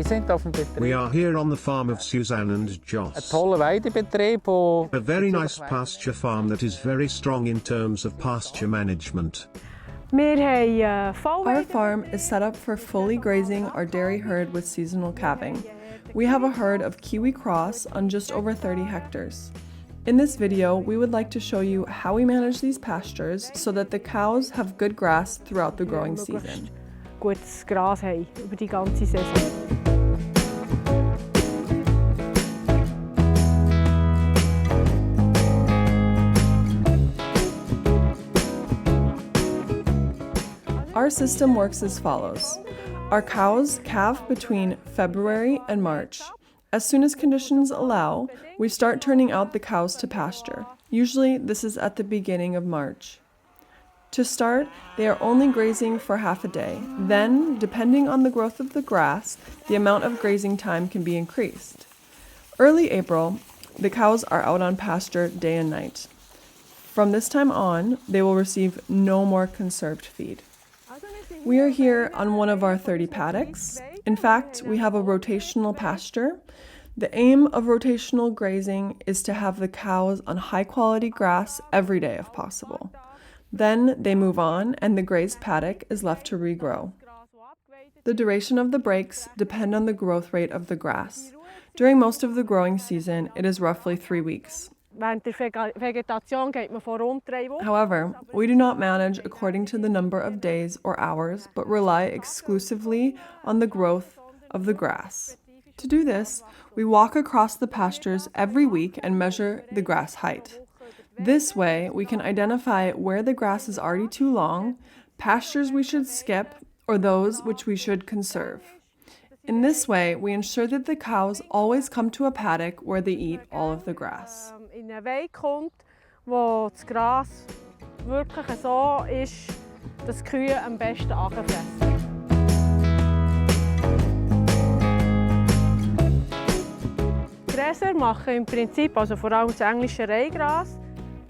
We are here on the farm of Suzanne and Joss. A very nice pasture farm that is very strong in terms of pasture management. Our farm is set up for fully grazing our dairy herd with seasonal calving. We have a herd of Kiwi-Cross on just over 30 hectares. In this video, we would like to show you how we manage these pastures so that the cows have good grass throughout the growing season. Gutes Gras haben über die ganze Saison. Our system works as follows. Our cows calve between February and March. As soon as conditions allow, we start turning out the cows to pasture. Usually, this is at the beginning of March. To start, they are only grazing for half a day. Then, depending on the growth of the grass, the amount of grazing time can be increased. Early April, the cows are out on pasture day and night. From this time on, they will receive no more conserved feed. We are here on one of our 30 paddocks. In fact, we have a rotational pasture. The aim of rotational grazing is to have the cows on high-quality grass every day if possible. Then they move on and the grazed paddock is left to regrow. The duration of the breaks depend on the growth rate of the grass. During most of the growing season, it is roughly 3 weeks. However, we do not manage according to the number of days or hours, but rely exclusively on the growth of the grass. To do this, we walk across the pastures every week and measure the grass height. This way, we can identify where the grass is already too long, pastures we should skip, or those which we should conserve. In this way, we ensure that the cows always come to a paddock where they eat all of the grass. In eine Weide kommt, wo das Gras wirklich so ist, dass die Kühe am besten anfressen. Gräser machen im Prinzip, also vor allem das englische Reihgras.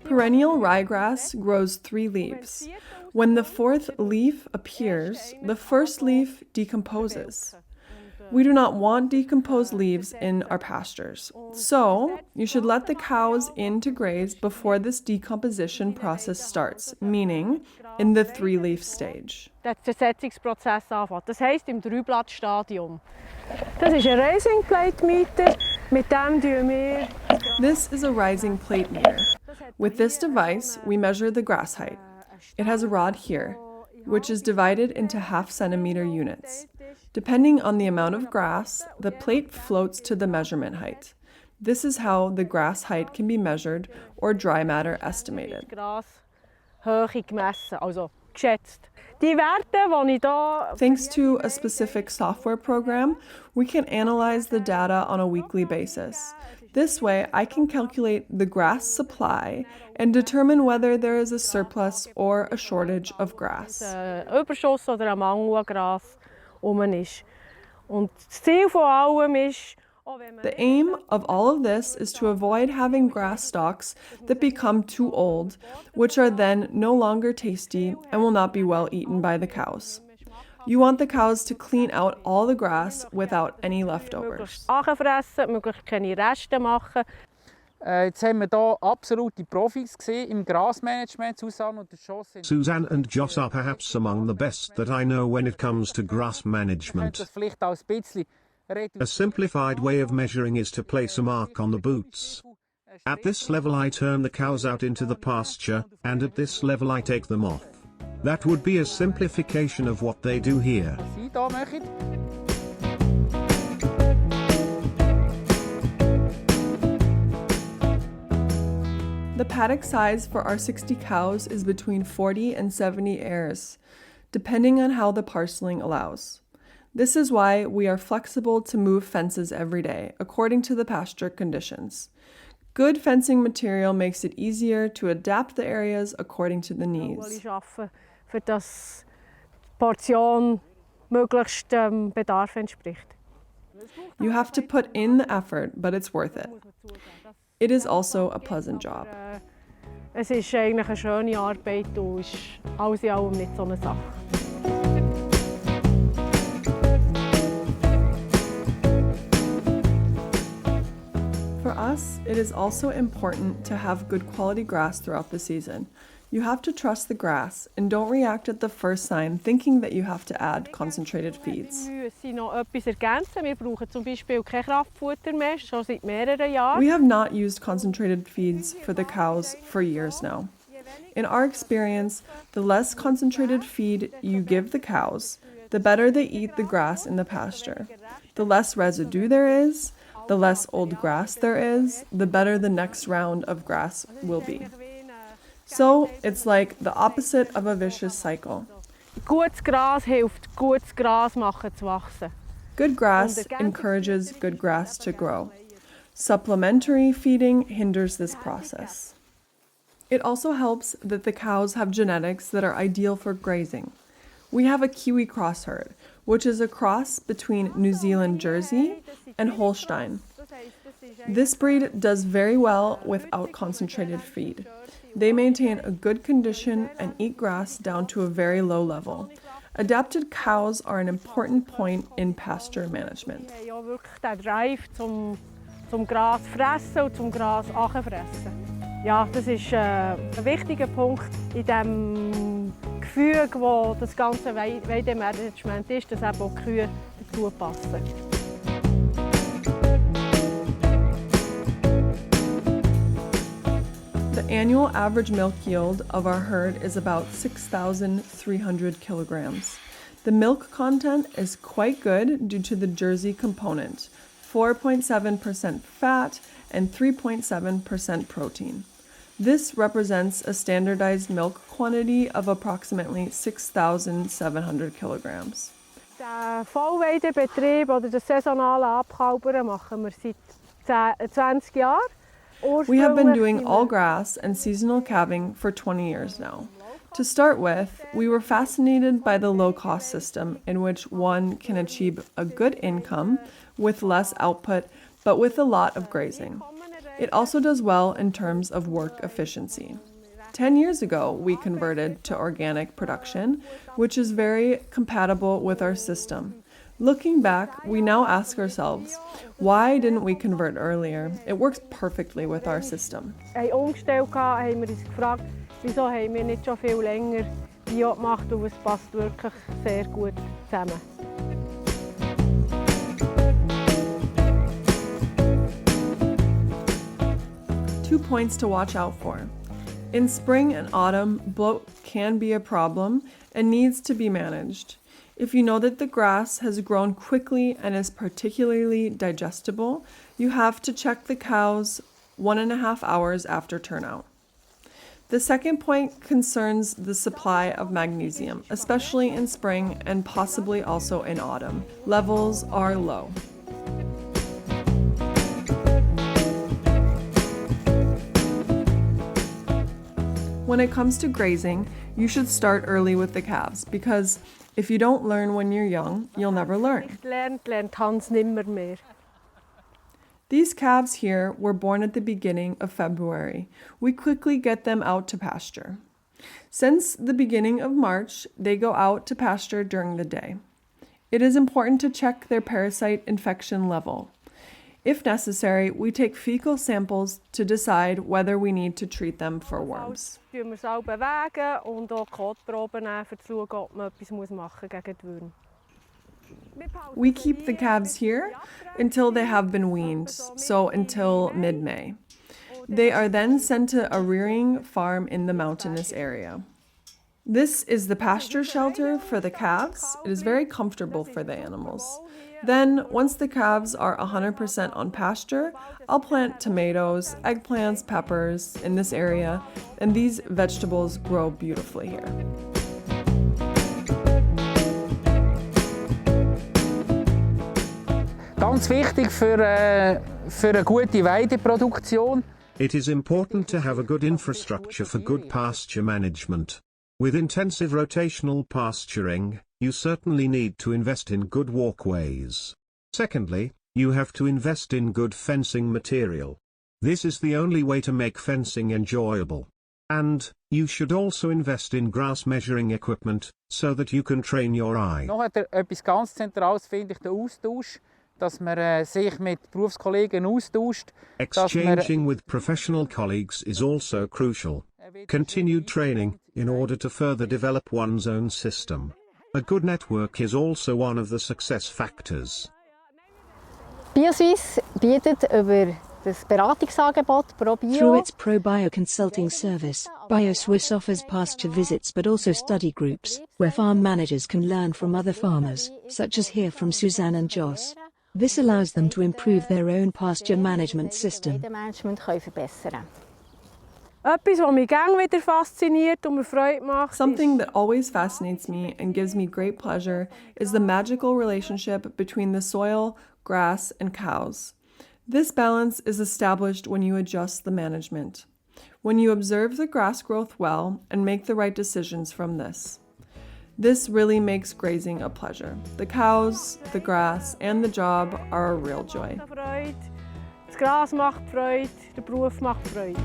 Perennial ryegrass grows 3 leaves. When the 4th leaf appears, the first leaf decomposes. We do not want decomposed leaves in our pastures, so you should let the cows in to graze before this decomposition process starts, meaning in the 3-leaf stage. Der Zersetzungsprozess anfängt. Das heisst im 3-Blatt-Stadium. Das ist ein Rising Plate Meter. Mit dem tun wir. This is a rising plate meter. With this device, we measure the grass height. It has a rod here, which is divided into half-centimeter units. Depending on the amount of grass, the plate floats to the measurement height. This is how the grass height can be measured or dry matter estimated. Thanks to a specific software program, we can analyze the data on a weekly basis. This way, I can calculate the grass supply and determine whether there is a surplus or a shortage of grass. Überschuss oder ein Mangel an Gras ist. Und das Ziel von allem ist, the aim of all of this is to avoid having grass stalks that become too old, which are then no longer tasty and will not be well eaten by the cows. You want the cows to clean out all the grass without any leftovers. Möglichst keine Reste machen. Jetzt haben wir hier absolute Profis gesehen im Grasmanagement, Susanne und Joss. Suzanne and Joss are perhaps among the best that I know when it comes to grass management. A simplified way of measuring is to place a mark on the boots. At this level I turn the cows out into the pasture, and at this level I take them off. That would be a simplification of what they do here. The paddock size for our 60 cows is between 40 and 70 airs, depending on how the parceling allows. This is why we are flexible to move fences every day, according to the pasture conditions. Good fencing material makes it easier to adapt the areas according to the needs. Für das Portion möglichst Bedarf entspricht. You have to put in the effort, but it's worth it. It is also a pleasant job. Es ist eigentlich eine schöne Arbeit und ist alles in allem nicht so eine Sache. grass, it is also important to have good quality grass throughout the season. You have to trust the grass and don't react at the first sign thinking that you have to add concentrated feeds. Wir noch etwas ergänzen. Wir brauchen zum Beispiel kein Kraftfutter mehr, schon seit mehreren Jahren. We have not used concentrated feeds for the cows for years now. In our experience, the less concentrated feed you give the cows, the better they eat the grass in the pasture. The less residue there is, the less old grass there is, the better the next round of grass will be. So it's like the opposite of a vicious cycle. Gutes Gras hilft, gutes Gras machen zu wachsen. Good grass encourages good grass to grow. Supplementary feeding hinders this process. It also helps that the cows have genetics that are ideal for grazing. We have a Kiwi-Cross herd, which is a cross between New Zealand Jersey and Holstein. This breed does very well without concentrated feed. They maintain a good condition and eat grass down to a very low level. Adapted cows are an important point in pasture management. Wir haben ja wirklich den Drive zum Gras fressen und zum Gras fressen. Ja, das ist ein wichtiger Punkt in dem Gefüge, wo das ganze Weidemanagement ist, dass eben auch die Kühe dazu passen. The annual average milk yield of our herd is about 6,300 kilograms. The milk content is quite good due to the Jersey component, 4.7% fat and 3.7% protein. This represents a standardized milk quantity of approximately 6,700 kilograms. Den Vollweidebetrieb oder das saisonale Abkalbern machen wir seit 20 Jahren. We have been doing all grass and seasonal calving for 20 years now. To start with, we were fascinated by the low-cost system in which one can achieve a good income with less output, but with a lot of grazing. It also does well in terms of work efficiency. 10 years ago, we converted to organic production, which is very compatible with our system. Looking back, we now ask ourselves, why didn't we convert earlier? It works perfectly with our system. Umgestellt haben wir uns gefragt, wieso haben wir nicht schon viel länger Bio gemacht und es passt wirklich sehr gut zusammen. 2 points to watch out for. In spring and autumn, bloat can be a problem and needs to be managed. If you know that the grass has grown quickly and is particularly digestible, you have to check the cows 1.5 hours after turnout. The second point concerns the supply of magnesium, especially in spring and possibly also in autumn. Levels are low. When it comes to grazing, you should start early with the calves because if you don't learn when you're young, you'll never learn. These calves here were born at the beginning of February. We quickly get them out to pasture. Since the beginning of March, they go out to pasture during the day. It is important to check their parasite infection level. If necessary, we take fecal samples to decide whether we need to treat them for worms. We keep the calves here until they have been weaned, so until mid-May. They are then sent to a rearing farm in the mountainous area. This is the pasture shelter for the calves. It is very comfortable for the animals. Then, once the calves are 100% on pasture, I'll plant tomatoes, eggplants, peppers in this area, and these vegetables grow beautifully here. Ganz wichtig für eine gute Weideproduktion. It is important to have a good infrastructure for good pasture management. With intensive rotational pasturing, you certainly need to invest in good walkways. Secondly, you have to invest in good fencing material. This is the only way to make fencing enjoyable. And, you should also invest in grass measuring equipment, so that you can train your eye. Noch etwas ganz Zentrales finde ich den Austausch dass man sich mit Berufskollegen austauscht. Exchanging with professional colleagues is also crucial. Continued training, in order to further develop one's own system. A good network is also one of the success factors. BioSwiss bietet über das Beratungsangebot ProBio. Through its ProBio consulting service, BioSwiss offers pasture visits but also study groups, where farm managers can learn from other farmers, such as here from Suzanne and Jos. This allows them to improve their own pasture management system. Etwas, was mich gerne wieder fasziniert und mir Freude macht. Something that always fascinates me and gives me great pleasure is the magical relationship between the soil, grass, and cows. This balance is established when you adjust the management, when you observe the grass growth well and make the right decisions from this. This really makes grazing a pleasure. The cows, the grass, and the job are a real joy. Das Gras macht Freude, der Beruf macht Freude.